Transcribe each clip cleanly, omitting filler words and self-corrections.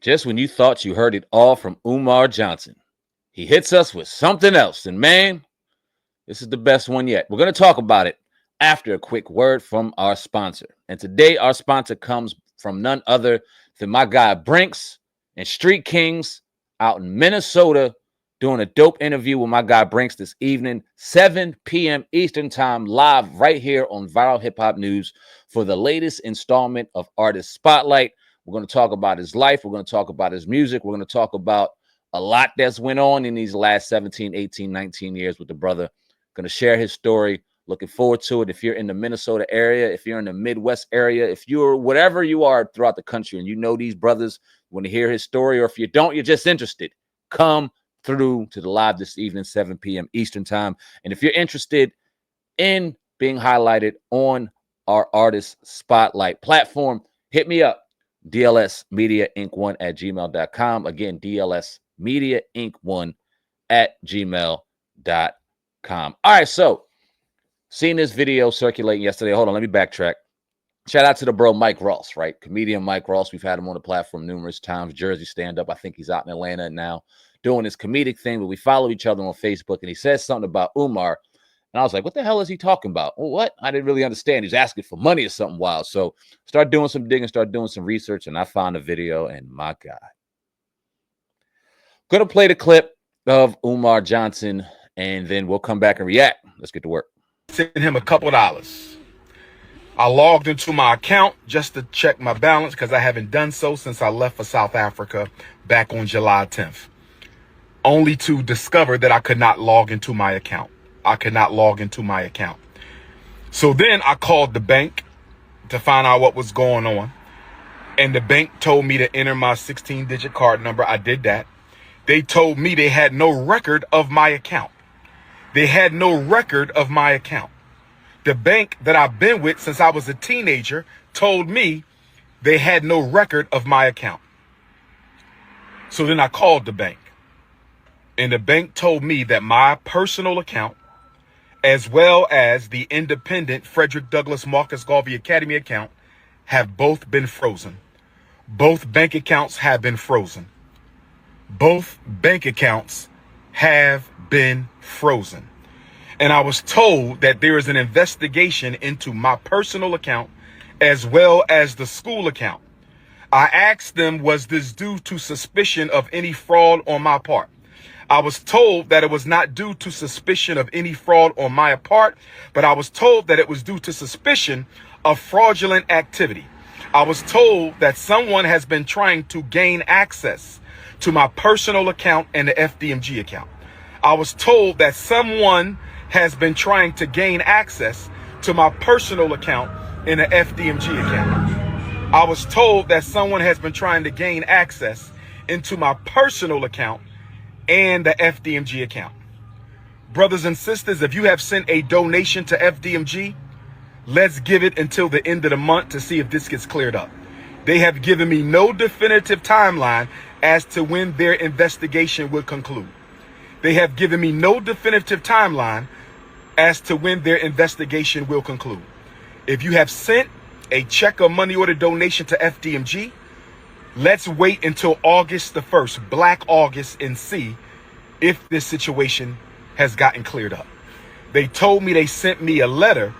Just when you thought you heard it all from Umar Johnson, he hits us with something else. And man, this is the best one yet. We're going to talk about it after a quick word from our sponsor. And today, our sponsor comes from none other than my guy Brinks and Street Kings out in Minnesota, doing a dope interview with my guy Brinks this evening, 7 p.m. Eastern Time, live right here on Viral Hip Hop News for the latest installment of Artist Spotlight. We're going to talk about his life. We're going to talk about his music. We're going to talk about a lot that's went on in these last 17, 18, 19 years with the brother. Going to share his story. Looking forward to it. If you're in the Minnesota area, if you're in the Midwest area, if you're whatever you are throughout the country and you know these brothers, want to hear his story, or if you don't, you're just interested, come through to the live this evening, 7 p.m. Eastern Time. And if you're interested in being highlighted on our Artist Spotlight platform, hit me up, dlsmediainc1 at gmail.com. Again, dlsmediainc1 at gmail.com. All right, so seen this video circulating yesterday. Hold on, let me backtrack. Shout out to the bro Mike Ross, right? Comedian Mike Ross. We've had him on the platform numerous times. Jersey stand-up. I think he's out in Atlanta now doing his comedic thing, but we follow each other on Facebook, and he says something about Umar, and I was like, what the hell is he talking about? Well, what? I didn't really understand. He's asking for money or something wild. So start doing some digging, start doing some research, and I found a video, and my God. Gonna play the clip of Umar Johnson, and then we'll come back and react. Let's get to work. Send him a couple dollars. I logged into my account just to check my balance because I haven't done so since I left for South Africa back on July 10th. Only to discover that I could not log into my account. So then I called the bank to find out what was going on. And the bank told me to enter my 16-digit card number. I did that. They told me they had no record of my account. The bank that I've been with since I was a teenager told me they had no record of my account. So then I called the bank. And the bank told me that my personal account, as well as the independent Frederick Douglass Marcus Garvey Academy account, have both been frozen. Both bank accounts have been frozen. And I was told that there is an investigation into my personal account as well as the school account. I asked them, was this due to suspicion of any fraud on my part? I was told that it was not due to suspicion of any fraud on my part, but I was told that it was due to suspicion of fraudulent activity. I was told that someone has been trying to gain access to my personal account and the FDMG account. I was told that someone has been trying to gain access to my personal account and the FDMG account. I was told that someone has been trying to gain access into my personal account and the FDMG account. Brothers and sisters, if you have sent a donation to FDMG, let's give it until the end of the month to see if this gets cleared up. They have given me no definitive timeline as to when their investigation will conclude. They have given me no definitive timeline as to when their investigation will conclude. If you have sent a check or money order donation to FDMG, let's wait until August the 1st, Black August, and see if this situation has gotten cleared up. They told me they sent me a letter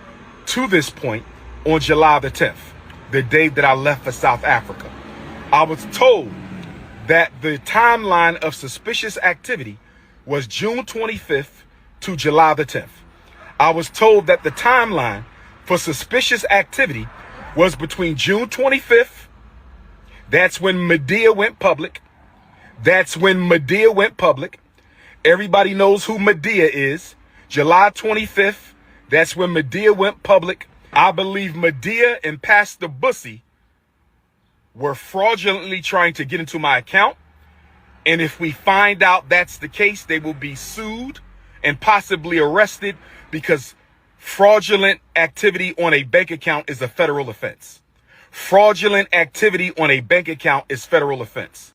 to this point on July the 10th, the day that I left for South Africa. I was told that the timeline of suspicious activity was June 25th to July the 10th. I was told that the timeline for suspicious activity was between June 25th, that's when Medea went public. Everybody knows who Medea is. July 25th, that's when Medea went public. I believe Medea and Pastor Bussy were fraudulently trying to get into my account. And if we find out that's the case, they will be sued and possibly arrested because fraudulent activity on a bank account is a federal offense. Fraudulent activity on a bank account is federal offense.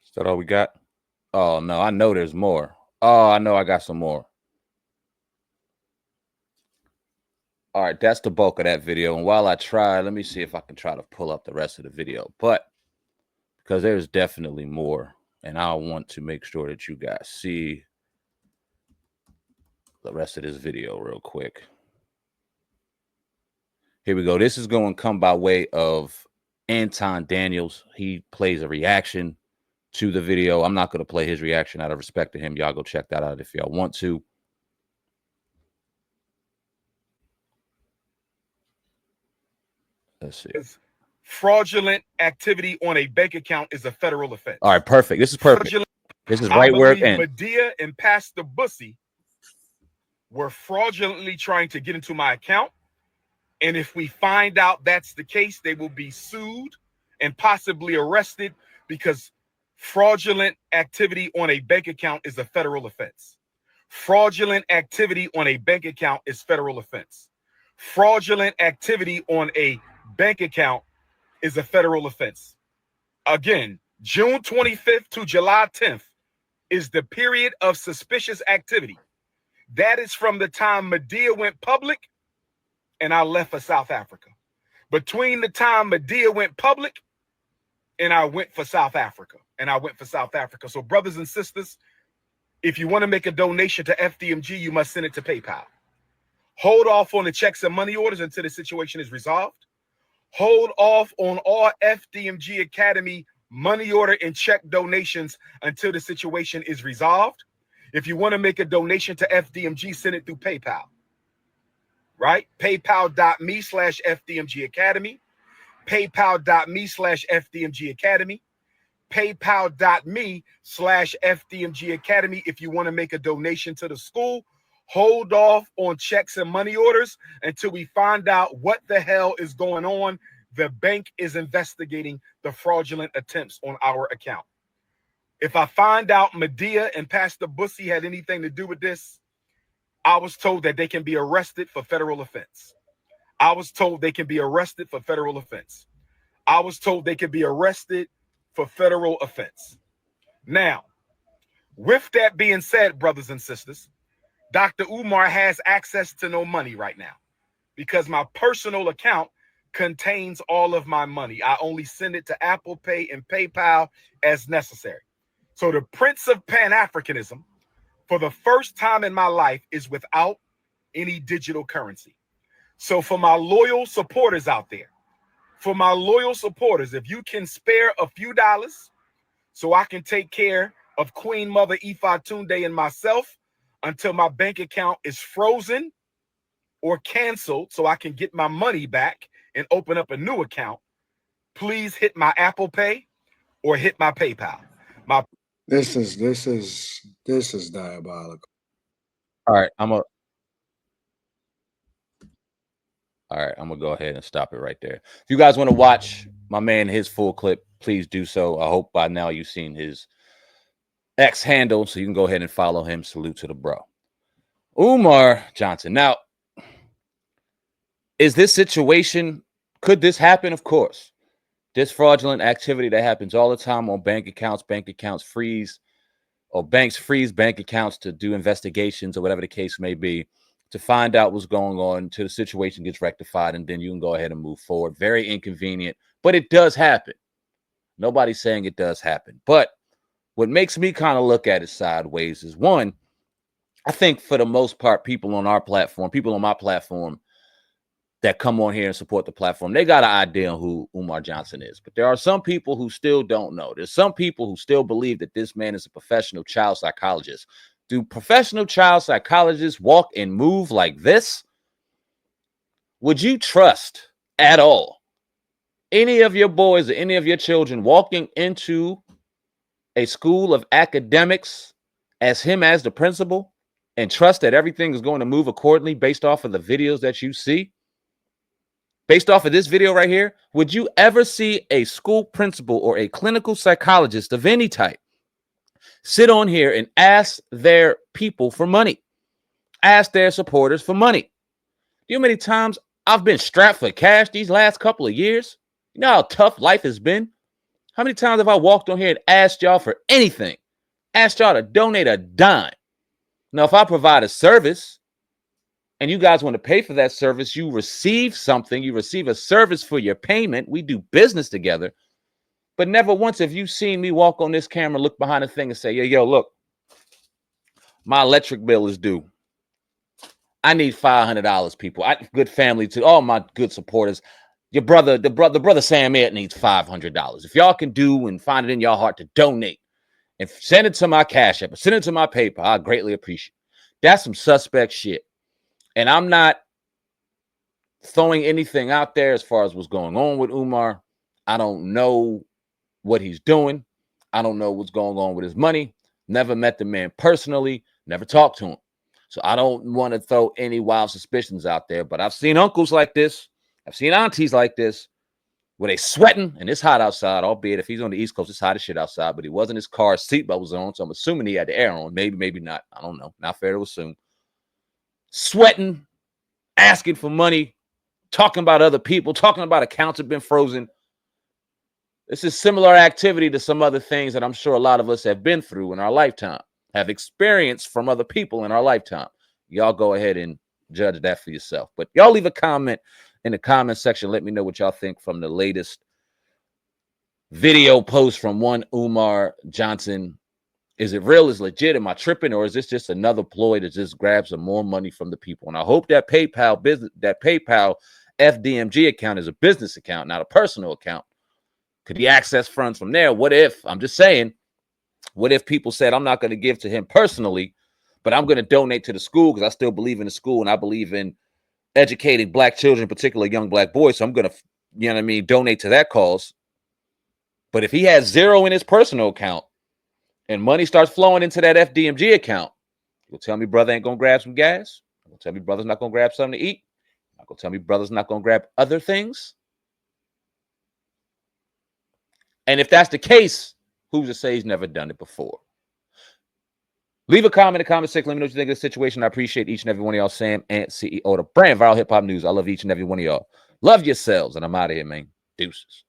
Is that all we got? Oh, no, I know there's more. Oh, I know I got some more. All right, that's the bulk of that video. And while I try, let me see if I can try to pull up the rest of the video. But because there's definitely more, and I want to make sure that you guys see the rest of this video real quick. Here we go. This is going to come by way of Anton Daniels. He plays a reaction to the video. I'm not going to play his reaction out of respect to him. Y'all go check that out if y'all want to. Let's see. Fraudulent activity on a bank account is a federal offense. All right, perfect. This is perfect. This is right where it ends. Medea and Pastor Bussy were fraudulently trying to get into my account. And if we find out that's the case, they will be sued and possibly arrested because fraudulent activity on a bank account is a federal offense. Fraudulent activity on a bank account is federal offense. Fraudulent activity on a bank account is a federal offense. Again, June 25th to July 10th is the period of suspicious activity. That is from the time Medea went public and I left for South Africa. Between the time Medea went public and I went for South Africa. So brothers and sisters, if you want to make a donation to FDMG, you must send it to PayPal. Hold off on the checks and money orders until the situation is resolved. Hold off on all FDMG Academy money order and check donations until the situation is resolved. If you want to make a donation to FDMG, send it through PayPal. Right? PayPal.me/FDMG Academy. PayPal.me/FDMG Academy. PayPal.me/FDMG Academy. If you want to make a donation to the school, hold off on checks and money orders until we find out what the hell is going on. The bank is investigating the fraudulent attempts on our account. If I find out Medea and Pastor Bussy had anything to do with this, I was told that they can be arrested for federal offense. I was told they can be arrested for federal offense. I was told they can be arrested for federal offense. Now, with that being said, brothers and sisters, Dr. Umar has access to no money right now because my personal account contains all of my money. I only send it to Apple Pay and PayPal as necessary. So the Prince of Pan-Africanism, for the first time in my life, is without any digital currency. So for my loyal supporters out there, if you can spare a few dollars so I can take care of Queen Mother Ifa Tunde and myself until my bank account is frozen or canceled so I can get my money back and open up a new account, please hit my Apple Pay or hit my PayPal. This is diabolical. All right, I'm gonna go ahead and stop it right there. If you guys want to watch my man his full clip, please do so. I hope by now you've seen his X handle, so you can go ahead and follow him. Salute to the bro, Umar Johnson. Now, is this situation, could this happen? Of course. This fraudulent activity that happens all the time on bank accounts freeze, or banks freeze bank accounts to do investigations or whatever the case may be, to find out what's going on until the situation gets rectified, and then you can go ahead and move forward. Very inconvenient, but it does happen. Nobody's saying it does happen. But what makes me kind of look at it sideways is, one, I think for the most part, people on my platform that come on here and support the platform, they got an idea on who Umar Johnson is. But there are some people who still don't know. There's some people who still believe that this man is a professional child psychologist. Do professional child psychologists walk and move like this? Would you trust at all any of your boys or any of your children walking into a school of academics as him as the principal and trust that everything is going to move accordingly based off of the videos that you see? Based off of this video right here, would you ever see a school principal or a clinical psychologist of any type sit on here and ask their people for money, ask their supporters for money? You know how many times I've been strapped for cash these last couple of years? You know how tough life has been? How many times have I walked on here and asked y'all for anything? Asked y'all to donate a dime. Now, if I provide a service, and you guys want to pay for that service, you receive something, you receive a service for your payment. We do business together. But never once have you seen me walk on this camera, look behind the thing and say, yo, look, my electric bill is due. I need $500, people. Good family too. All my good supporters. Your brother, the brother Sam Ed needs $500. If y'all can do and find it in your heart to donate and send it to my Cash App, send it to my PayPal, I greatly appreciate it. That's some suspect shit. And I'm not throwing anything out there as far as what's going on with Umar. I don't know what he's doing. I don't know what's going on with his money. Never met the man personally, never talked to him. So I don't want to throw any wild suspicions out there, but I've seen uncles like this. I've seen aunties like this where they sweating and it's hot outside, albeit if he's on the East Coast, it's hot as shit outside, but he wasn't. His car seatbelt was on, so I'm assuming he had the air on. Maybe not. I don't know. Not fair to assume. Sweating, asking for money, talking about other people, talking about accounts have been frozen. This is similar activity to some other things that I'm sure a lot of us have been through in our lifetime, have experienced from other people in our lifetime. Y'all go ahead and judge that for yourself. But y'all leave a comment in the comment section. Let me know what y'all think from the latest video post from one Umar Johnson. Is it real? Is it legit? Am I tripping? Or is this just another ploy to just grab some more money from the people? And I hope that PayPal FDMG account is a business account, not a personal account. Could he access funds from there? What if, I'm just saying, what if people said, I'm not going to give to him personally, but I'm going to donate to the school because I still believe in the school and I believe in educating black children, particularly young black boys. So I'm going to, you know what I mean, donate to that cause. But if he has zero in his personal account and money starts flowing into that FDMG account, you'll tell me brother ain't going to grab some gas. You'll tell me brother's not going to grab something to eat. You're going to tell me brother's not going to grab other things. And if that's the case, who's to say he's never done it before? Leave a comment in the comment section. Let me know what you think of the situation. I appreciate each and every one of y'all. Sam and CEO of the Brand Viral Hip Hop News. I love each and every one of y'all. Love yourselves. And I'm out of here, man. Deuces.